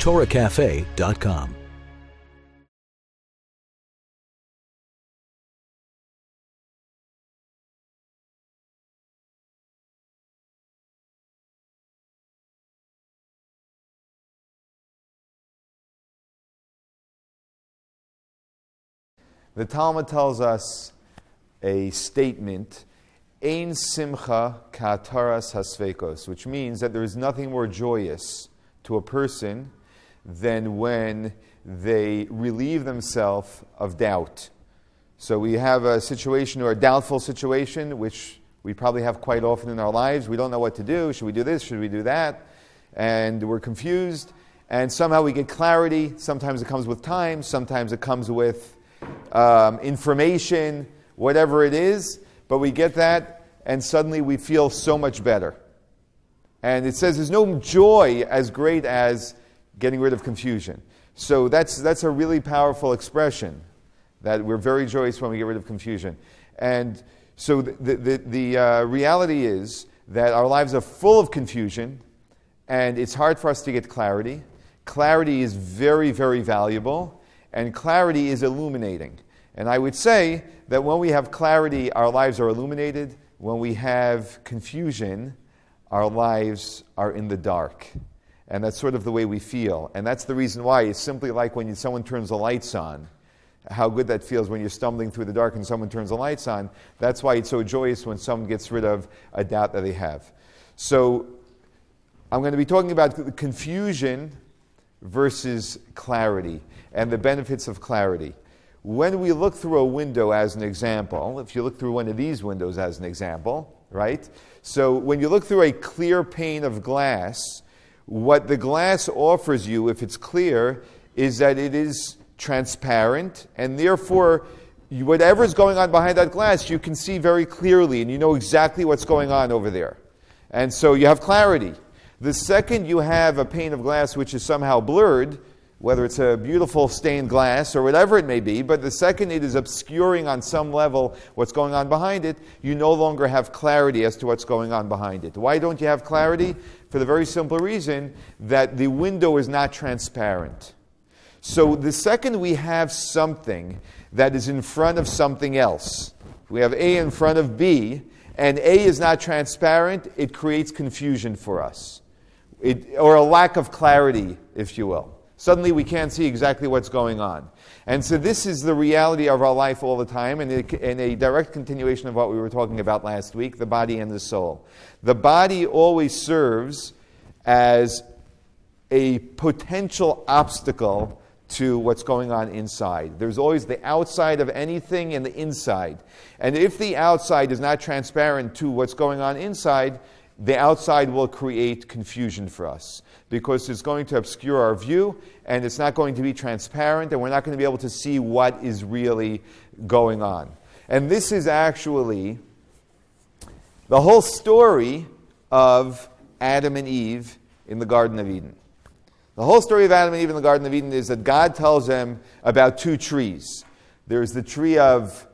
TorahCafe.com. The Talmud tells us a statement, Ein simcha ka'ataras hasveikos, which means that there is nothing more joyous to a person than when they relieve themselves of doubt. So we have a situation or a doubtful situation, which we probably have quite often in our lives. We don't know what to do. Should we do this? Should we do that? And we're confused. And somehow we get clarity. Sometimes it comes with time. Sometimes it comes with information, whatever it is, but we get that and suddenly we feel so much better. And it says there's no joy as great as getting rid of confusion. So that's a really powerful expression, that we're very joyous when we get rid of confusion. And so the reality is that our lives are full of confusion and it's hard for us to get clarity. Clarity is very, very valuable. And clarity is illuminating. And I would say that when we have clarity, our lives are illuminated. When we have confusion, our lives are in the dark. And that's sort of the way we feel. And that's the reason why it's simply like when someone turns the lights on, how good that feels when you're stumbling through the dark and someone turns the lights on. That's why it's so joyous when someone gets rid of a doubt that they have. So I'm going to be talking about confusion versus clarity and the benefits of clarity. When we look through a window as an example, if you look through one of these windows as an example, right? So when you look through a clear pane of glass, what the glass offers you, if it's clear, is that it is transparent, and therefore whatever's going on behind that glass you can see very clearly, and you know exactly what's going on over there. And so you have clarity. The second you have a pane of glass which is somehow blurred, whether it's a beautiful stained glass or whatever it may be, but the second it is obscuring on some level what's going on behind it, you no longer have clarity as to what's going on behind it. Why don't you have clarity? For the very simple reason that the window is not transparent. So the second we have something that is in front of something else, we have A in front of B, and A is not transparent, it creates confusion for us. Or a lack of clarity, if you will. Suddenly we can't see exactly what's going on. And so this is the reality of our life all the time, and in a direct continuation of what we were talking about last week, the body and the soul. The body always serves as a potential obstacle to what's going on inside. There's always the outside of anything and the inside. And if the outside is not transparent to what's going on inside, the outside will create confusion for us because it's going to obscure our view and it's not going to be transparent and we're not going to be able to see what is really going on. And this is actually the whole story of Adam and Eve in the Garden of Eden. The whole story of Adam and Eve in the Garden of Eden is that God tells them about two trees. There's the tree of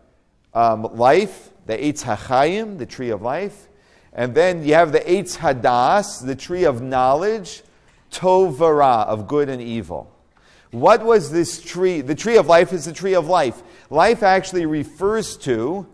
life, the Eitz HaChaim, the tree of life. And then you have the Eitz Hadas, the tree of knowledge, Tov V'Ra, of good and evil. What was this tree? The tree of life is the tree of life. Life actually refers to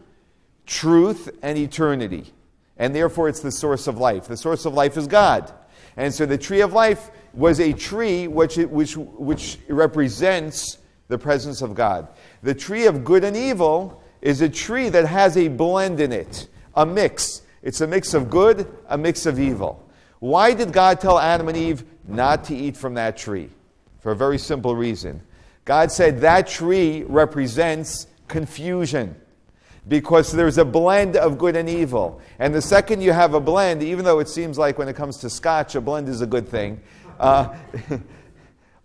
truth and eternity. And therefore it's the source of life. The source of life is God. And so the tree of life was a tree which represents the presence of God. The tree of good and evil is a tree that has a blend in it, a mix. It's a mix of good, a mix of evil. Why did God tell Adam and Eve not to eat from that tree? For a very simple reason. God said that tree represents confusion because there's a blend of good and evil. And the second you have a blend, even though it seems like when it comes to scotch, a blend is a good thing,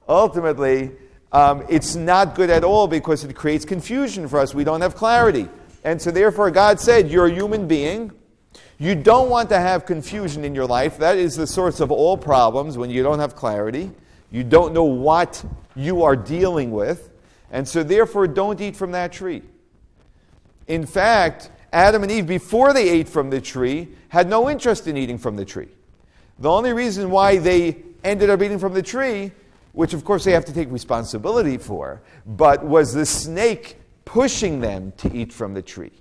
ultimately, it's not good at all because it creates confusion for us. We don't have clarity. And so therefore God said, you're a human being. You don't want to have confusion in your life. That is the source of all problems when you don't have clarity. You don't know what you are dealing with. And so therefore, don't eat from that tree. In fact, Adam and Eve, before they ate from the tree, had no interest in eating from the tree. The only reason why they ended up eating from the tree which of course they have to take responsibility for, but was the snake pushing them to eat from the tree?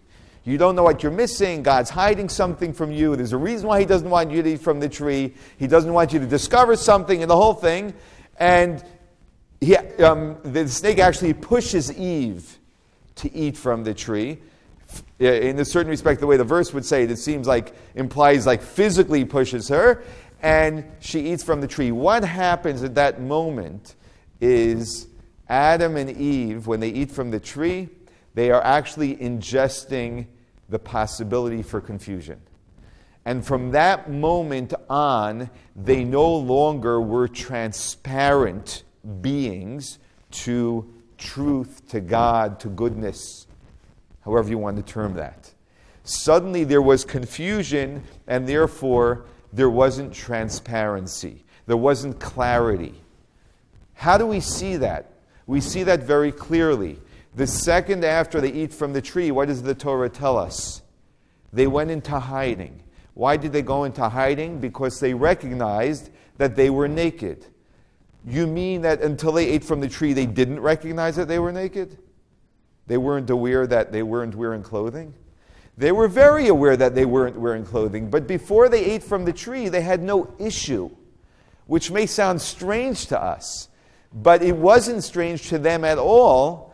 You don't know what you're missing. God's hiding something from you. There's a reason why he doesn't want you to eat from the tree. He doesn't want you to discover something and the whole thing. And the snake actually pushes Eve to eat from the tree. In a certain respect, the way the verse would say it, it seems like, implies like physically pushes her, and she eats from the tree. What happens at that moment is Adam and Eve, when they eat from the tree, they are actually ingesting the possibility for confusion. And from that moment on, they no longer were transparent beings to truth, to God, to goodness, however you want to term that. Suddenly there was confusion, and therefore there wasn't transparency. There wasn't clarity. How do we see that? We see that very clearly. The second after they eat from the tree, what does the Torah tell us? They went into hiding. Why did they go into hiding? Because they recognized that they were naked. You mean that until they ate from the tree, they didn't recognize that they were naked? They weren't aware that they weren't wearing clothing? They were very aware that they weren't wearing clothing, but before they ate from the tree, they had no issue, which may sound strange to us, but it wasn't strange to them at all.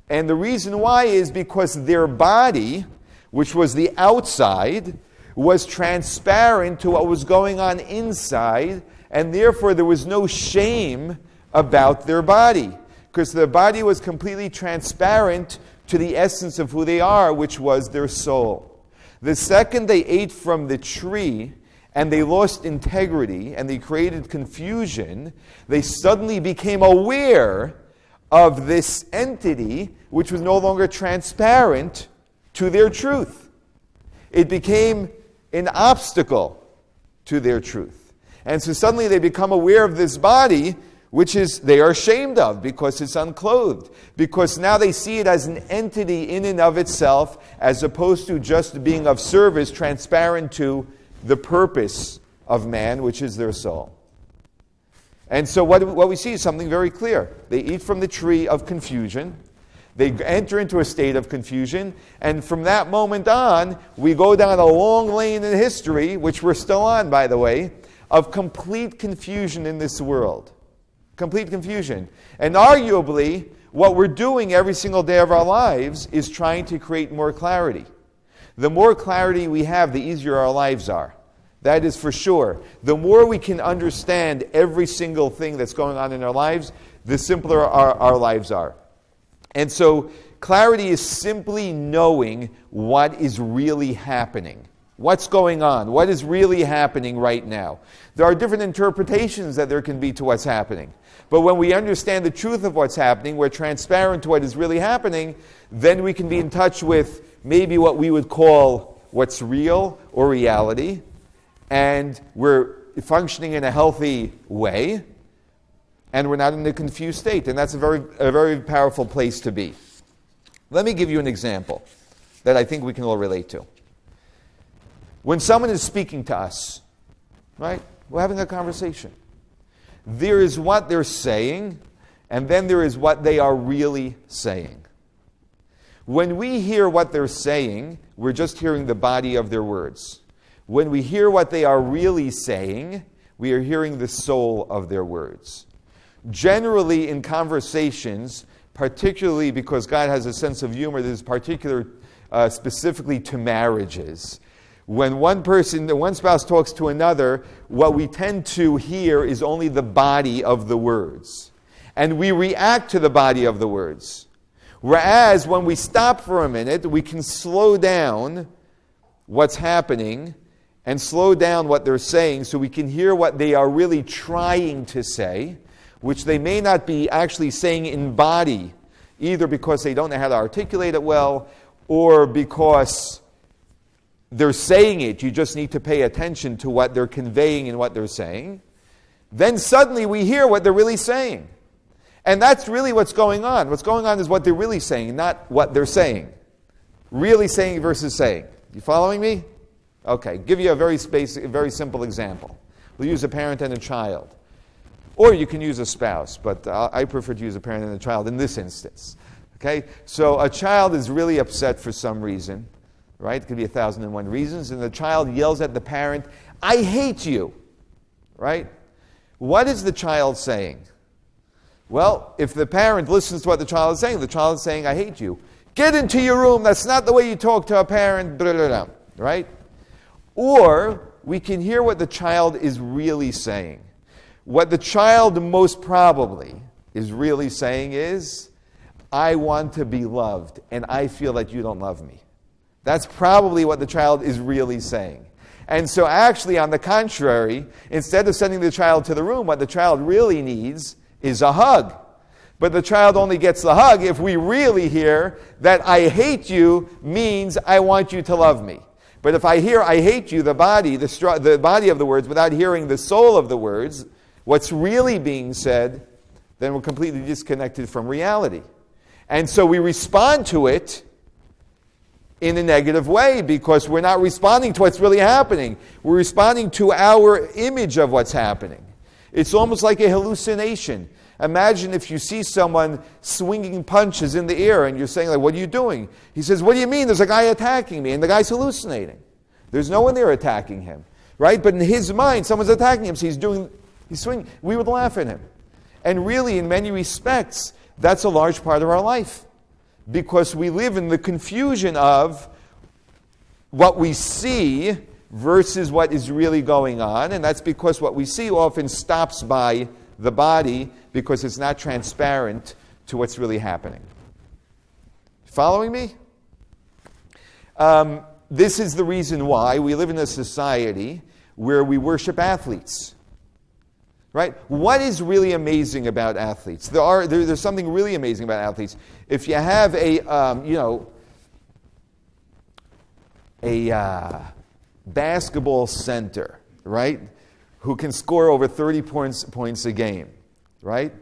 And the reason why is because their body, which was the outside, was transparent to what was going on inside, and therefore there was no shame about their body, because their body was completely transparent to the essence of who they are, which was their soul. The second they ate from the tree, and they lost integrity, and they created confusion, they suddenly became aware of this entity which was no longer transparent to their truth. It became an obstacle to their truth. And so suddenly they become aware of this body, which is they are ashamed of because it's unclothed. Because now they see it as an entity in and of itself, as opposed to just being of service, transparent to the purpose of man, which is their soul. And so what we see is something very clear. They eat from the tree of confusion. They enter into a state of confusion. And from that moment on, we go down a long lane in history, which we're still on, by the way, of complete confusion in this world. Complete confusion. And arguably, what we're doing every single day of our lives is trying to create more clarity. The more clarity we have, the easier our lives are. That is for sure. The more we can understand every single thing that's going on in our lives, the simpler our lives are. And so clarity is simply knowing what is really happening. What's going on? What is really happening right now? There are different interpretations that there can be to what's happening. But when we understand the truth of what's happening, we're transparent to what is really happening, then we can be in touch with maybe what we would call what's real or reality, and we're functioning in a healthy way, and we're not in a confused state. And that's a very powerful place to be. Let me give you an example that I think we can all relate to. When someone is speaking to us, right, we're having a conversation. There is what they're saying, and then there is what they are really saying. When we hear what they're saying, we're just hearing the body of their words. When we hear what they are really saying, we are hearing the soul of their words. Generally, in conversations, particularly because God has a sense of humor that is particular specifically to marriages, when one spouse talks to another, what we tend to hear is only the body of the words. And we react to the body of the words. Whereas when we stop for a minute, we can slow down what's happening and slow down what they're saying so we can hear what they are really trying to say, which they may not be actually saying in body, either because they don't know how to articulate it well or because they're saying it. You just need to pay attention to what they're conveying and what they're saying. Then suddenly we hear what they're really saying. And that's really what's going on. What's going on is what they're really saying, not what they're saying. Really saying versus saying. You following me? Okay, give you a very simple example. We'll use a parent and a child. Or you can use a spouse, but I prefer to use a parent and a child in this instance. Okay? So a child is really upset for some reason, right? It could be 1,001 reasons, and the child yells at the parent, "I hate you," right? What is the child saying? Well, if the parent listens to what the child is saying, "I hate you. Get into your room. That's not the way you talk to a parent," blah, blah, blah, right? Or we can hear what the child is really saying. What the child most probably is really saying is, "I want to be loved, and I feel that you don't love me." That's probably what the child is really saying. And so actually, on the contrary, instead of sending the child to the room, what the child really needs is a hug. But the child only gets the hug if we really hear that "I hate you" means "I want you to love me." But if I hear "I hate you," the body of the words, without hearing the soul of the words, what's really being said, then we're completely disconnected from reality. And so we respond to it in a negative way because we're not responding to what's really happening. We're responding to our image of what's happening. It's almost like a hallucination. Imagine if you see someone swinging punches in the air and you're saying, like, "What are you doing?" He says, "What do you mean? There's a guy attacking me," and the guy's hallucinating. There's no one there attacking him, right? But in his mind, someone's attacking him, so he's swinging. We would laugh at him. And really, in many respects, that's a large part of our life. Because we live in the confusion of what we see versus what is really going on. And that's because what we see often stops by the body because it's not transparent to what's really happening. Following me? This is the reason why we live in a society where we worship athletes. Right? What is really amazing about athletes? There's something really amazing about athletes. If you have a basketball center, right, who can score over 30 points a game, right,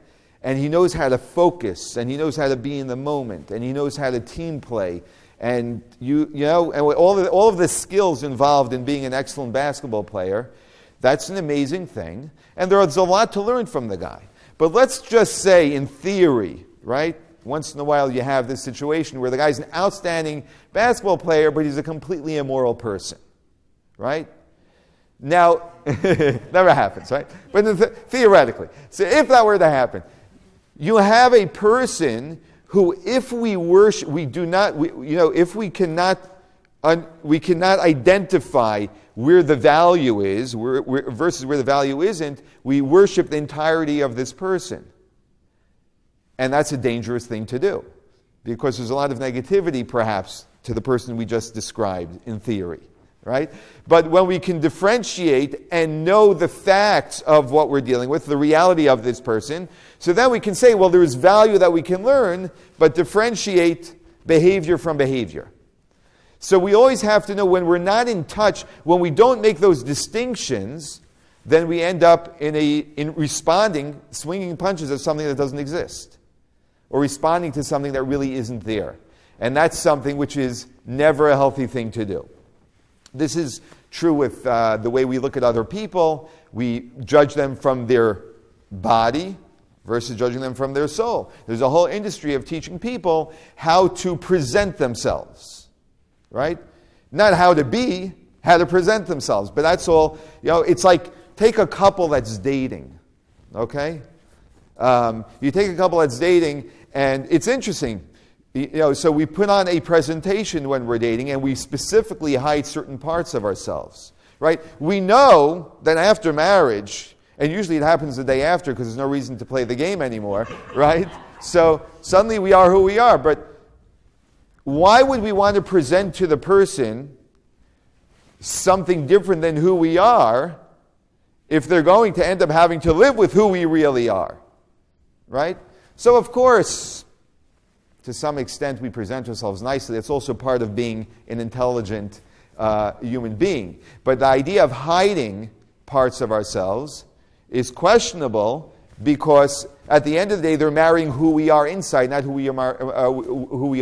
and he knows how to focus, and he knows how to be in the moment, and he knows how to team play, and and all of the skills involved in being an excellent basketball player. That's an amazing thing, and there's a lot to learn from the guy. But let's just say, in theory, right, once in a while you have this situation where the guy's an outstanding basketball player, but he's a completely immoral person, right? Now, never happens, right? But theoretically, so if that were to happen, you have a person who, if we worship, if we cannot identify where the value is versus where the value isn't, we worship the entirety of this person. And that's a dangerous thing to do because there's a lot of negativity, perhaps, to the person we just described in theory, right? But when we can differentiate and know the facts of what we're dealing with, the reality of this person, so then we can say, well, there is value that we can learn, but differentiate behavior from behavior. So we always have to know when we're not in touch, when we don't make those distinctions, then we end up in responding, swinging punches at something that doesn't exist, or responding to something that really isn't there. And that's something which is never a healthy thing to do. This is true with the way we look at other people. We judge them from their body versus judging them from their soul. There's a whole industry of teaching people how to present themselves. Right? Not how to be, how to present themselves. But that's all, it's like, take a couple that's dating, okay? You take a couple that's dating, and it's interesting. So we put on a presentation when we're dating, and we specifically hide certain parts of ourselves, right? We know that after marriage, and usually it happens the day after because there's no reason to play the game anymore, right? So suddenly we are who we are, but why would we want to present to the person something different than who we are if they're going to end up having to live with who we really are? Right? So, of course, to some extent we present ourselves nicely. It's also part of being an intelligent human being. But the idea of hiding parts of ourselves is questionable because at the end of the day, they're marrying who we are inside, not who we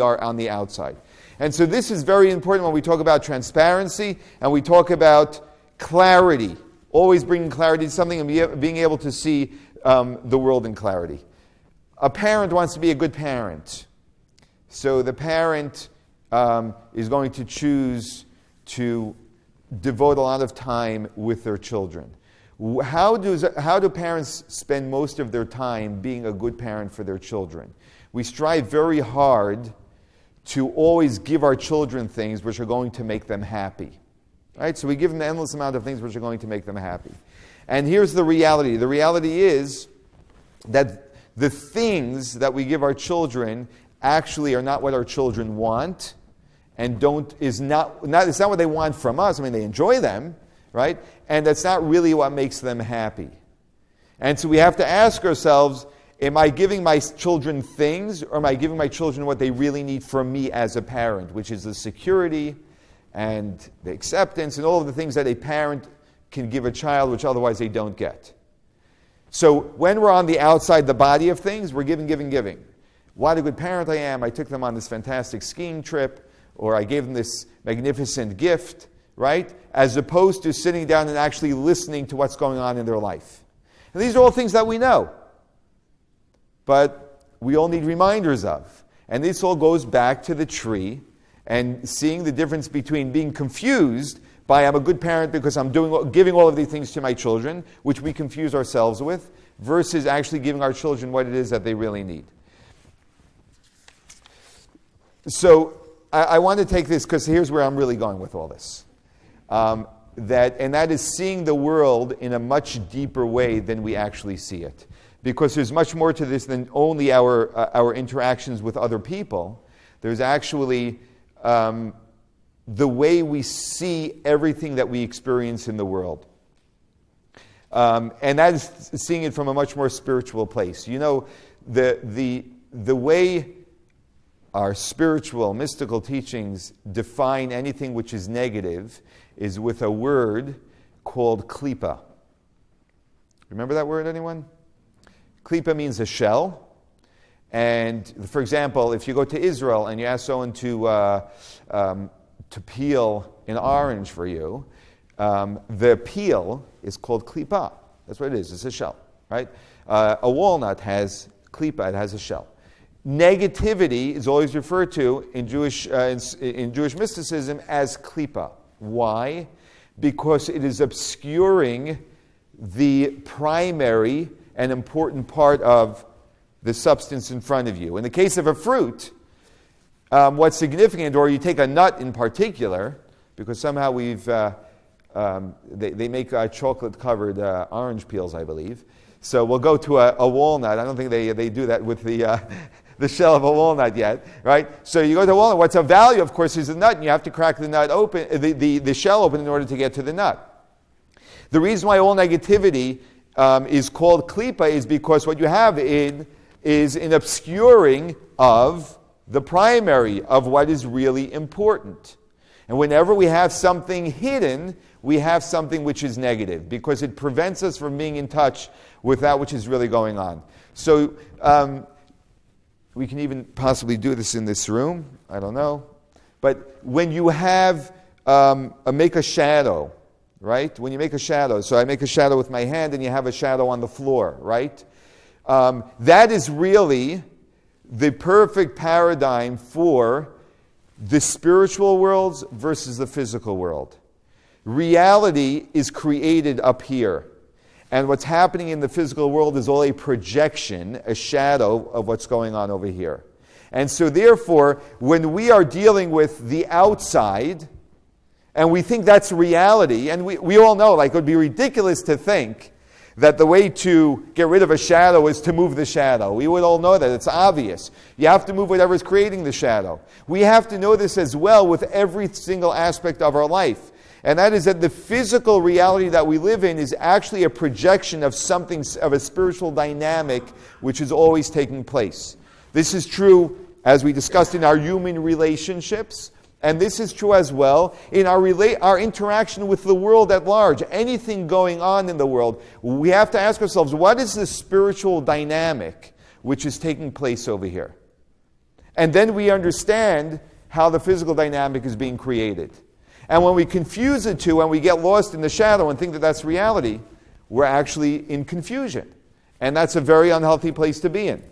are on the outside. And so this is very important when we talk about transparency and we talk about clarity. Always bringing clarity to something and being able to see the world in clarity. A parent wants to be a good parent. So the parent is going to choose to devote a lot of time with their children. How do parents spend most of their time being a good parent for their children? We strive very hard to always give our children things which are going to make them happy. Right? So we give them an endless amount of things which are going to make them happy. And here's the reality. The reality is that the things that we give our children actually are not what our children want, and it's not what they want from us. I mean, they enjoy them, right? And that's not really what makes them happy. And so we have to ask ourselves, am I giving my children things, or am I giving my children what they really need from me as a parent, which is the security and the acceptance and all of the things that a parent can give a child, which otherwise they don't get. So when we're on the outside the body of things, we're giving. What a good parent I am. I took them on this fantastic skiing trip, or I gave them this magnificent gift, right? As opposed to sitting down and actually listening to what's going on in their life. And these are all things that we know, but we all need reminders of. And this all goes back to the tree and seeing the difference between being confused by I'm a good parent because I'm giving all of these things to my children, which we confuse ourselves with, versus actually giving our children what it is that they really need. So I want to take this because here's where I'm really going with all this. That is seeing the world in a much deeper way than we actually see it. Because there's much more to this than only our interactions with other people. There's actually the way we see everything that we experience in the world. And that is seeing it from a much more spiritual place. You know, the way our spiritual, mystical teachings define anything which is negative is with a word called klipa. Remember that word, anyone? Klipa means a shell. And, for example, if you go to Israel and you ask someone to peel an orange for you, the peel is called klipa. That's what it is. It's a shell, right? A walnut has klipa. It has a shell. Negativity is always referred to in Jewish mysticism as klipa. Why? Because it is obscuring the primary and important part of the substance in front of you. In the case of a fruit, what's significant, or you take a nut in particular, because somehow they make chocolate-covered orange peels, I believe. So we'll go to a walnut. I don't think they do that with the shell of a walnut yet, right? So you go to a walnut. What's of value, of course, is the nut, and you have to crack the nut open, the shell open in order to get to the nut. The reason why all negativity is called klipa is because what you have is an obscuring of the primary of what is really important. And whenever we have something hidden, we have something which is negative because it prevents us from being in touch with that which is really going on. So we can even possibly do this in this room. I don't know. But when you have make a shadow, right? When you make a shadow, so I make a shadow with my hand and you have a shadow on the floor, right? That is really the perfect paradigm for the spiritual worlds versus the physical world. Reality is created up here. And what's happening in the physical world is all a projection, a shadow of what's going on over here. And so therefore, when we are dealing with the outside, and we think that's reality, and we all know, like, it would be ridiculous to think that the way to get rid of a shadow is to move the shadow. We would all know that. It's obvious. You have to move whatever is creating the shadow. We have to know this as well with every single aspect of our life. And that is that the physical reality that we live in is actually a projection of something, of a spiritual dynamic which is always taking place. This is true, as we discussed, in our human relationships. And this is true as well in our interaction with the world at large. Anything going on in the world, we have to ask ourselves, what is the spiritual dynamic which is taking place over here? And then we understand how the physical dynamic is being created. And when we confuse the two and we get lost in the shadow and think that that's reality, we're actually in confusion. And that's a very unhealthy place to be in.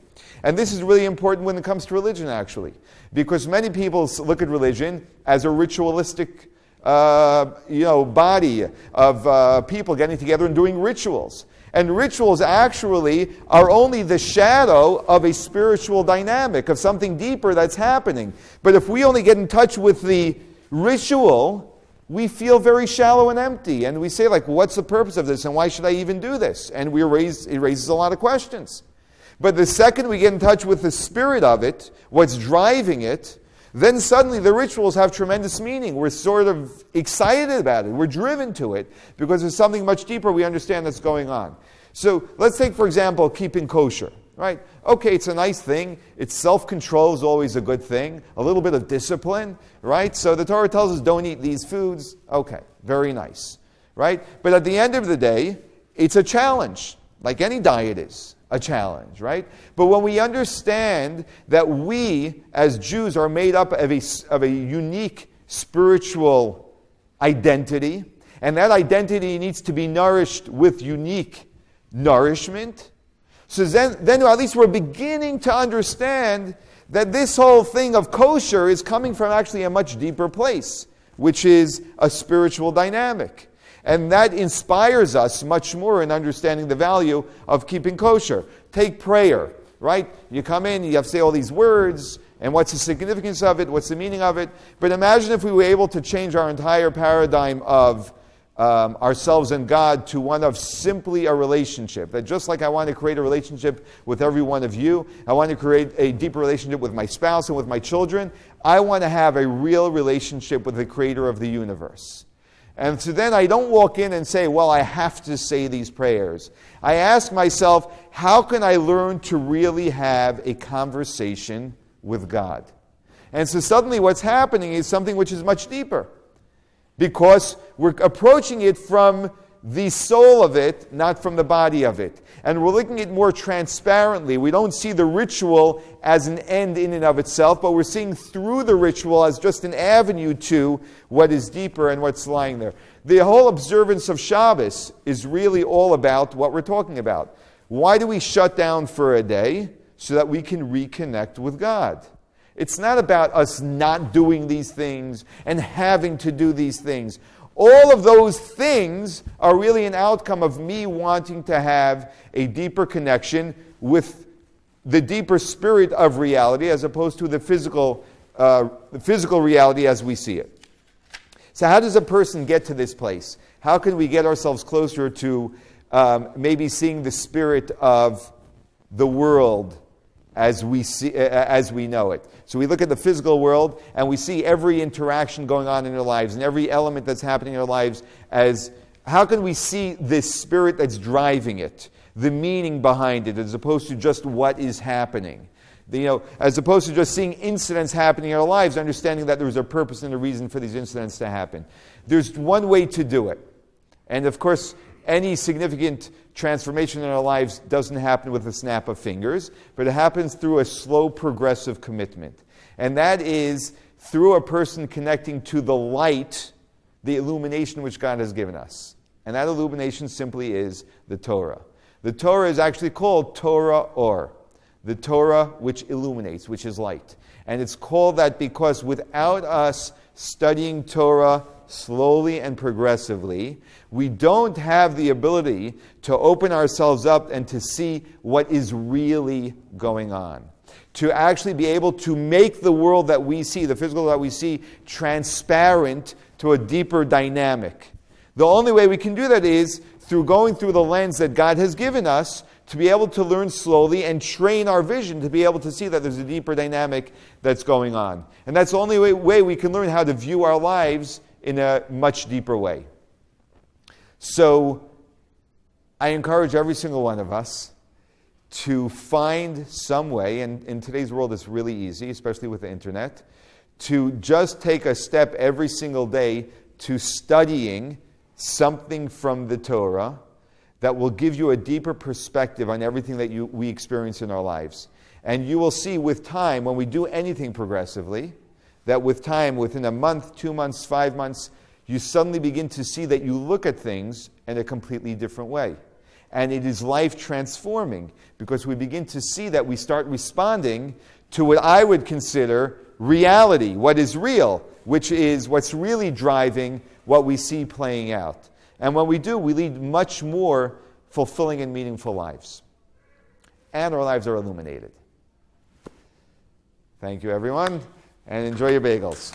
And this is really important when it comes to religion, actually, because many people look at religion as a ritualistic body of people getting together and doing rituals. And rituals actually are only the shadow of a spiritual dynamic, of something deeper that's happening. But if we only get in touch with the ritual, we feel very shallow and empty. And we say, like, what's the purpose of this? And why should I even do this? And it raises a lot of questions. But the second we get in touch with the spirit of it, what's driving it, then suddenly the rituals have tremendous meaning. We're sort of excited about it. We're driven to it because there's something much deeper we understand that's going on. So let's take, for example, keeping kosher, right? Okay, it's a nice thing. It's self-control is always a good thing. A little bit of discipline, right? So the Torah tells us don't eat these foods. Okay, very nice, right? But at the end of the day, it's a challenge, like any diet is. A challenge, right? But when we understand that we, as Jews, are made up of a unique spiritual identity, and that identity needs to be nourished with unique nourishment, so then at least we're beginning to understand that this whole thing of kosher is coming from actually a much deeper place, which is a spiritual dynamic. And that inspires us much more in understanding the value of keeping kosher. Take prayer, right? You come in, you have to say all these words, and what's the significance of it, what's the meaning of it. But imagine if we were able to change our entire paradigm of ourselves and God to one of simply a relationship. That just like I want to create a relationship with every one of you, I want to create a deeper relationship with my spouse and with my children, I want to have a real relationship with the creator of the universe. And so then I don't walk in and say, well, I have to say these prayers. I ask myself, how can I learn to really have a conversation with God? And so suddenly what's happening is something which is much deeper. Because we're approaching it from the soul of it, not from the body of it. And we're looking at it more transparently. We don't see the ritual as an end in and of itself, but we're seeing through the ritual as just an avenue to what is deeper and what's lying there. The whole observance of Shabbos is really all about what we're talking about. Why do we shut down for a day? So that we can reconnect with God. It's not about us not doing these things and having to do these things. All of those things are really an outcome of me wanting to have a deeper connection with the deeper spirit of reality as opposed to the physical reality as we see it. So how does a person get to this place? How can we get ourselves closer to maybe seeing the spirit of the world as we know it? So we look at the physical world and we see every interaction going on in our lives and every element that's happening in our lives as how can we see this spirit that's driving it, the meaning behind it, as opposed to just what is happening. As opposed to just seeing incidents happening in our lives, understanding that there's a purpose and a reason for these incidents to happen. There's one way to do it. And of course, any significant transformation in our lives doesn't happen with a snap of fingers, but it happens through a slow, progressive commitment. And that is through a person connecting to the light, the illumination which God has given us. And that illumination simply is the Torah. The Torah is actually called Torah Or, the Torah which illuminates, which is light. And it's called that because without us studying Torah slowly and progressively, we don't have the ability to open ourselves up and to see what is really going on. To actually be able to make the world that we see, the physical that we see, transparent to a deeper dynamic. The only way we can do that is through going through the lens that God has given us to be able to learn slowly and train our vision to be able to see that there's a deeper dynamic that's going on. And that's the only way we can learn how to view our lives in a much deeper way. So I encourage every single one of us to find some way, and in today's world it's really easy, especially with the internet, to just take a step every single day to studying something from the Torah that will give you a deeper perspective on everything that we experience in our lives. And you will see with time, when we do anything progressively, that with time, within a month, 2 months, 5 months, you suddenly begin to see that you look at things in a completely different way. And it is life transforming because we begin to see that we start responding to what I would consider reality, what is real, which is what's really driving what we see playing out. And when we do, we lead much more fulfilling and meaningful lives. And our lives are illuminated. Thank you, everyone, and enjoy your bagels.